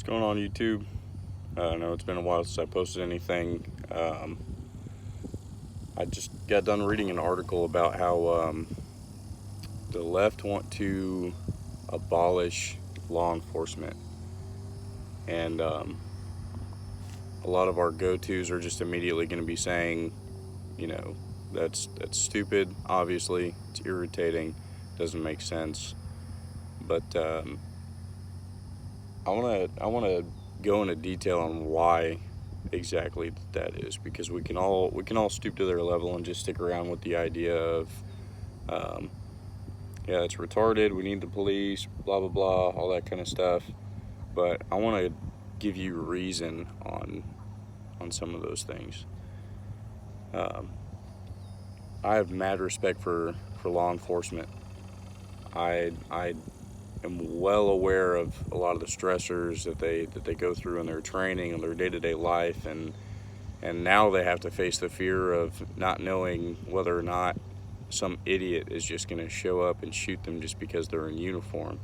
What's going on, YouTube? I know it's been a while since I posted anything. I just got done reading an article about how the left want to abolish law enforcement, and a lot of our go-tos are just immediately going to be saying, that's stupid. Obviously, it's irritating, doesn't make sense. But I want to go into detail on why exactly that is, because we can all stoop to their level and just stick around with the idea of yeah, it's retarded, we need the police, blah blah blah, all that kind of stuff. But I want to give you reason on some of those things. I have mad respect for law enforcement. I am well aware of a lot of the stressors that they go through in their training and their day-to-day life, and now they have to face the fear of not knowing whether or not some idiot is just going to show up and shoot them just because they're in uniform.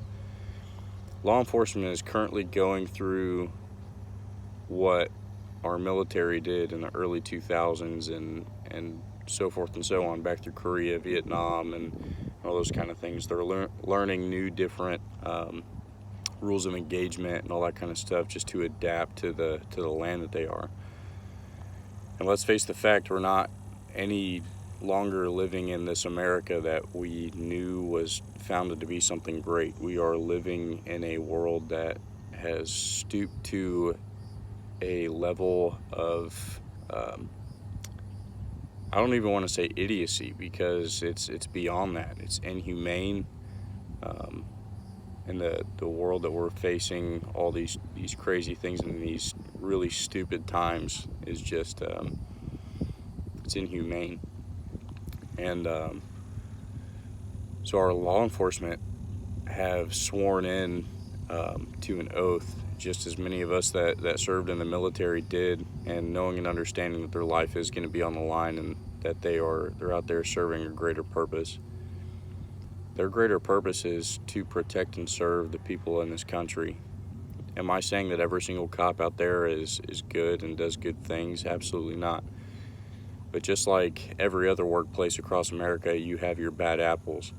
Law enforcement is currently going through what our military did in the early 2000s and so forth and so on, back through Korea, Vietnam, and all those kind of things. They're learning new, different rules of engagement and all that kind of stuff just to adapt to the land that they are. And let's face the fact, we're not any longer living in this America that we knew was founded to be something great. We are living in a world that has stooped to a level of I don't even want to say idiocy, because it's beyond that. It's inhumane. In the world that we're facing, all these crazy things in these really stupid times is just it's inhumane. And so our law enforcement have sworn in to an oath, just as many of us that served in the military did, and knowing and understanding that their life is going to be on the line and that they're out there serving a greater purpose. Their greater purpose is to protect and serve the people in this country. Am I saying that every single cop out there is good and does good things? Absolutely not. But just like every other workplace across America, you have your bad apples,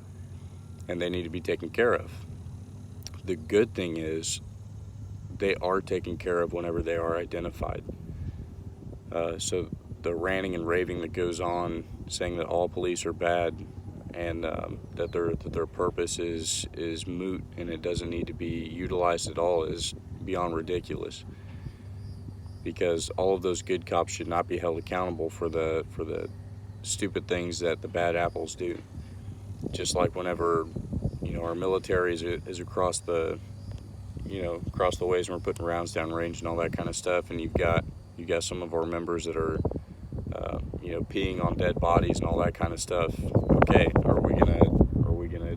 and they need to be taken care of. The good thing is they are taken care of whenever they are identified. So the ranting and raving that goes on, saying that all police are bad and that their purpose is moot and it doesn't need to be utilized at all, is beyond ridiculous. Because all of those good cops should not be held accountable for the stupid things that the bad apples do. Just like whenever our military is across the ways, and we're putting rounds down range and all that kind of stuff, and you've got some of our members that are peeing on dead bodies and all that kind of stuff. Okay, are we gonna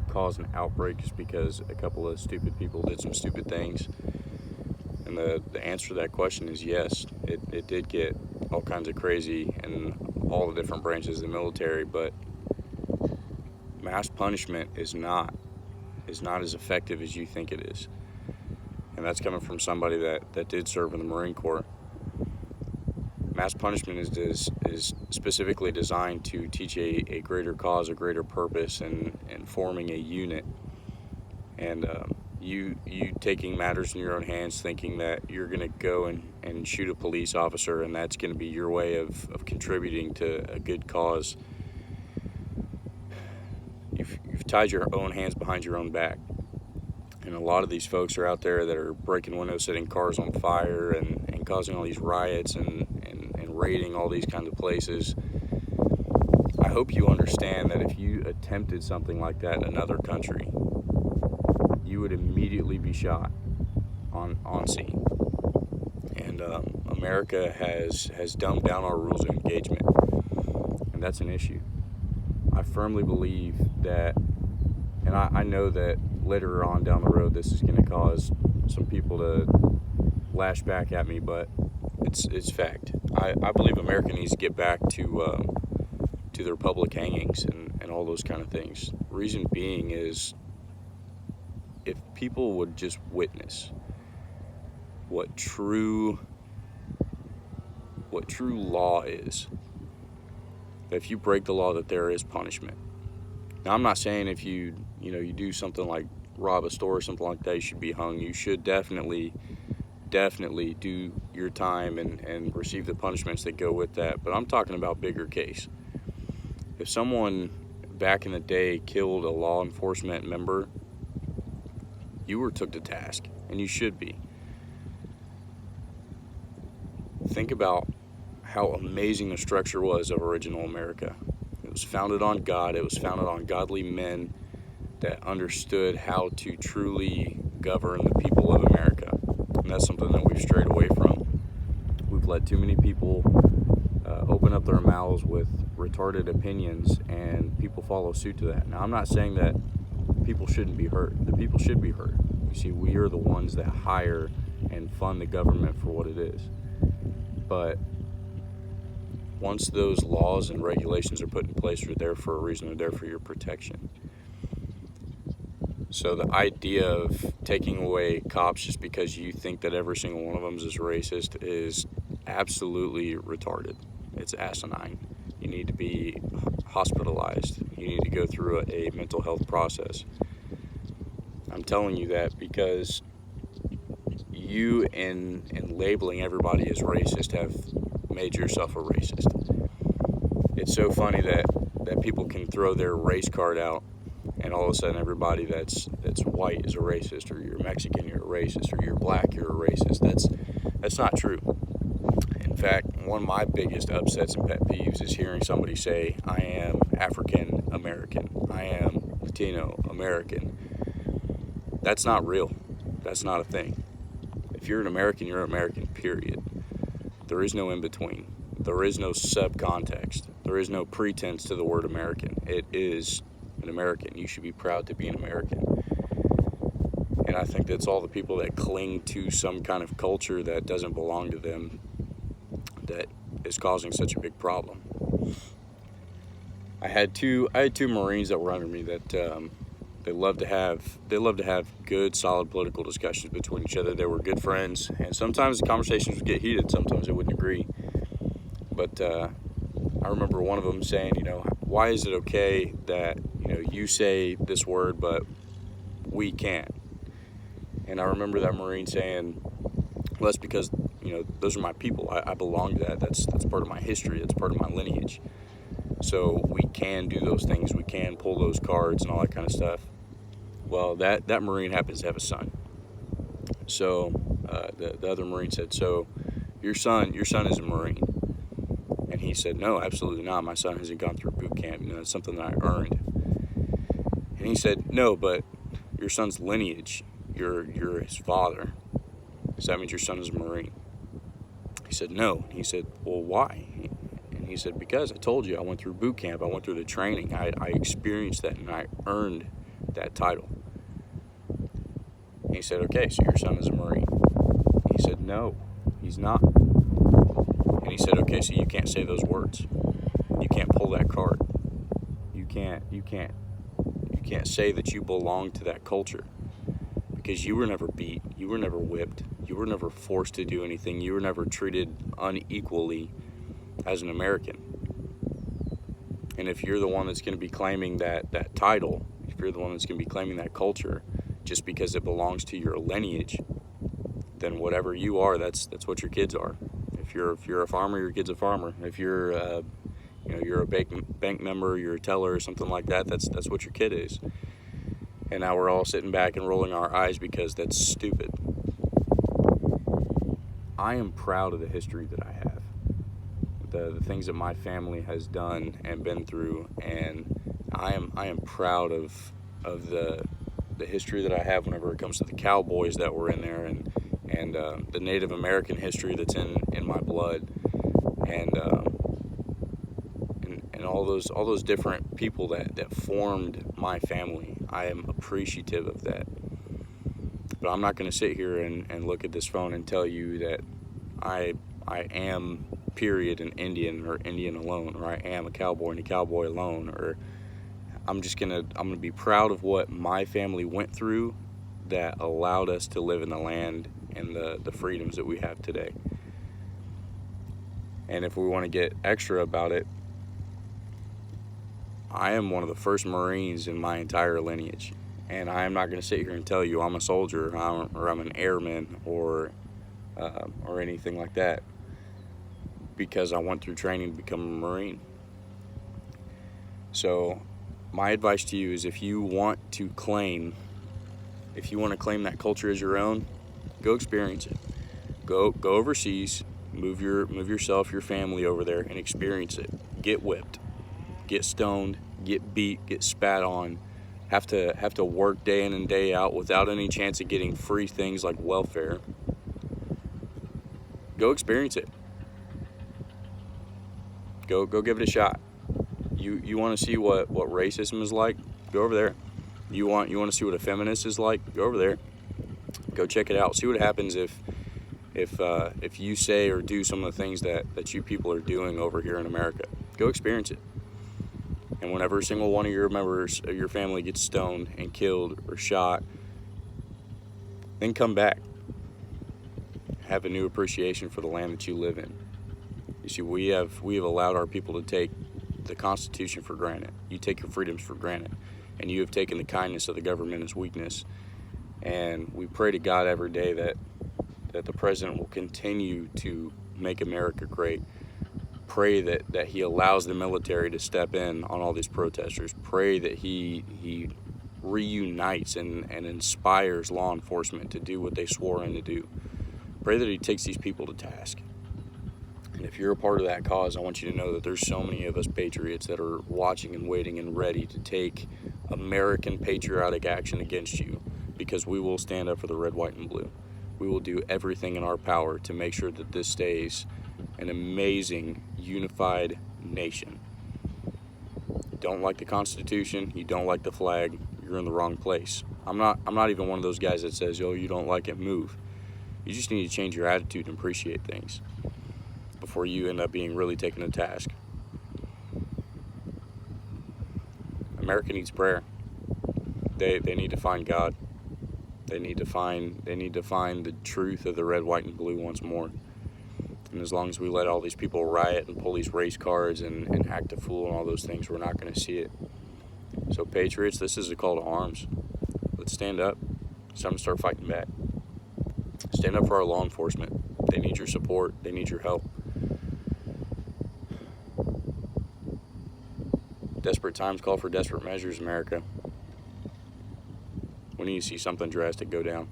cause an outbreak just because a couple of stupid people did some stupid things? And the answer to that question is yes. It did get all kinds of crazy in all the different branches of the military, but mass punishment is not as effective as you think it is. And that's coming from somebody that did serve in the Marine Corps. Mass punishment is specifically designed to teach a greater cause, a greater purpose, and forming a unit. And you taking matters in your own hands, thinking that you're going to go and shoot a police officer and that's going to be your way of contributing to a good cause, you've tied your own hands behind your own back. And a lot of these folks are out there that are breaking windows, setting cars on fire, and causing all these riots and raiding all these kinds of places. I hope you understand that if you attempted something like that in another country, you would immediately be shot on scene. And America has dumbed down our rules of engagement, and that's an issue. I firmly believe that, and I know that later on down the road this is going to cause some people to lash back at me, but it's fact. I believe America needs to get back to their public hangings and all those kind of things. Reason being is, if people would just witness, what true law is. If you break the law, that there is punishment. Now, I'm not saying if you do something like rob a store or something like that, you should be hung. You should definitely do your time and receive the punishments that go with that. But I'm talking about bigger case. If someone back in the day killed a law enforcement member, you were took to task, and you should be. Think about how amazing the structure was of original America. It was founded on God. It was founded on godly men that understood how to truly govern the people of America. And that's something that we've strayed away from. We've let too many people open up their mouths with retarded opinions, and people follow suit to that. Now, I'm not saying that people shouldn't be heard. The people should be heard. You see, we are the ones that hire and fund the government for what it is. But once those laws and regulations are put in place, they're there for a reason. They're there for your protection. So the idea of taking away cops just because you think that every single one of them is racist is absolutely retarded. It's asinine. You need to be hospitalized. You need to go through a mental health process. I'm telling you that because you, in labeling everybody as racist, have made yourself a racist. It's so funny that people can throw their race card out, and all of a sudden everybody that's white is a racist, or you're Mexican, you're a racist, or you're black, you're a racist. That's not true. In fact, one of my biggest upsets and pet peeves is hearing somebody say, I am African American, I am Latino American. That's not real. That's not a thing. If you're an American, you're an American, period. There is no in between. There is no subcontext. There is no pretense to the word American. It is an American. You should be proud to be an American. And I think that's all the people that cling to some kind of culture that doesn't belong to them that is causing such a big problem. I had two Marines that were under me that they love to have good, solid political discussions between each other. They were good friends, and sometimes the conversations would get heated. Sometimes they wouldn't agree. But I remember one of them saying, why is it okay that you say this word but we can't? And I remember that Marine saying, well, that's because those are my people. I belong to that. That's part of my history. That's part of my lineage. So we can do those things. We can pull those cards and all that kind of stuff. Well, that Marine happens to have a son. So the other Marine said, so your son is a Marine. And he said, no, absolutely not. My son hasn't gone through boot camp. It's something that I earned. And he said, no, but your son's lineage, you're his father. So that means your son is a Marine. He said, no. He said, well, why? And he said, because I told you I went through boot camp. I went through the training. I experienced that, and I earned that title. And he said, okay, so your son is a Marine. He said, no, he's not. And he said, okay, so you can't say those words. You can't pull that card. You can't say that you belong to that culture, because you were never beat, you were never whipped, you were never forced to do anything, you were never treated unequally as an American. And if you're the one that's going to be claiming that title, if you're the one that's going to be claiming that culture just because it belongs to your lineage, then whatever you are, that's what your kids are. If you're a farmer, your kid's a farmer. If you're you're a bank member, you're a teller or something like that, that's what your kid is. And now we're all sitting back and rolling our eyes because that's stupid. I am proud of the history that I have, the things that my family has done and been through, and I am proud of the history that I have whenever it comes to the cowboys that were in there, and the Native American history that's in my blood, and all those different people that formed my family. I am appreciative of that. But I'm not going to sit here and look at this phone and tell you that I am, period, an Indian or Indian alone, or I am a cowboy and a cowboy alone, or I'm gonna be proud of what my family went through that allowed us to live in the land and the freedoms that we have today. And if we want to get extra about it, I am one of the first Marines in my entire lineage. And I am not going to sit here and tell you I'm a soldier or I'm an airman or anything like that, because I went through training to become a Marine. So my advice to you is, if you want to claim that culture as your own, go experience it. Go overseas, move yourself, your family over there and experience it. Get whipped, get stoned, get beat, get spat on, have to work day in and day out without any chance of getting free things like welfare. Go experience it. Go give it a shot. You want to see what racism is like? Go over there. You want to see what a feminist is like? Go over there. Go check it out. See what happens if you say or do some of the things that you people are doing over here in America. Go experience it. And whenever a single one of your members of your family gets stoned and killed or shot, then come back. Have a new appreciation for the land that you live in. You see, we have allowed our people to take the Constitution for granted. You take your freedoms for granted, and you have taken the kindness of the government as weakness. And we pray to God every day that the president will continue to make America great. Pray that he allows the military to step in on all these protesters. Pray that he reunites and inspires law enforcement to do what they swore in to do. Pray that he takes these people to task. And if you're a part of that cause, I want you to know that there's so many of us patriots that are watching and waiting and ready to take American patriotic action against you, because we will stand up for the red, white, and blue. We will do everything in our power to make sure that this stays an amazing, unified nation. You don't like the Constitution, you don't like the flag, you're in the wrong place. I'm not even one of those guys that says, yo, you don't like it, move. You just need to change your attitude and appreciate things before you end up being really taken to task. America needs prayer. They need to find God. They need to find the truth of the red, white, and blue once more. And as long as we let all these people riot and pull these race cards and act a fool and all those things, we're not going to see it. So patriots, this is a call to arms. Let's stand up. It's time to start fighting back. Stand up for our law enforcement. They need your support. They need your help. Desperate times call for desperate measures, America. We need to see something drastic go down.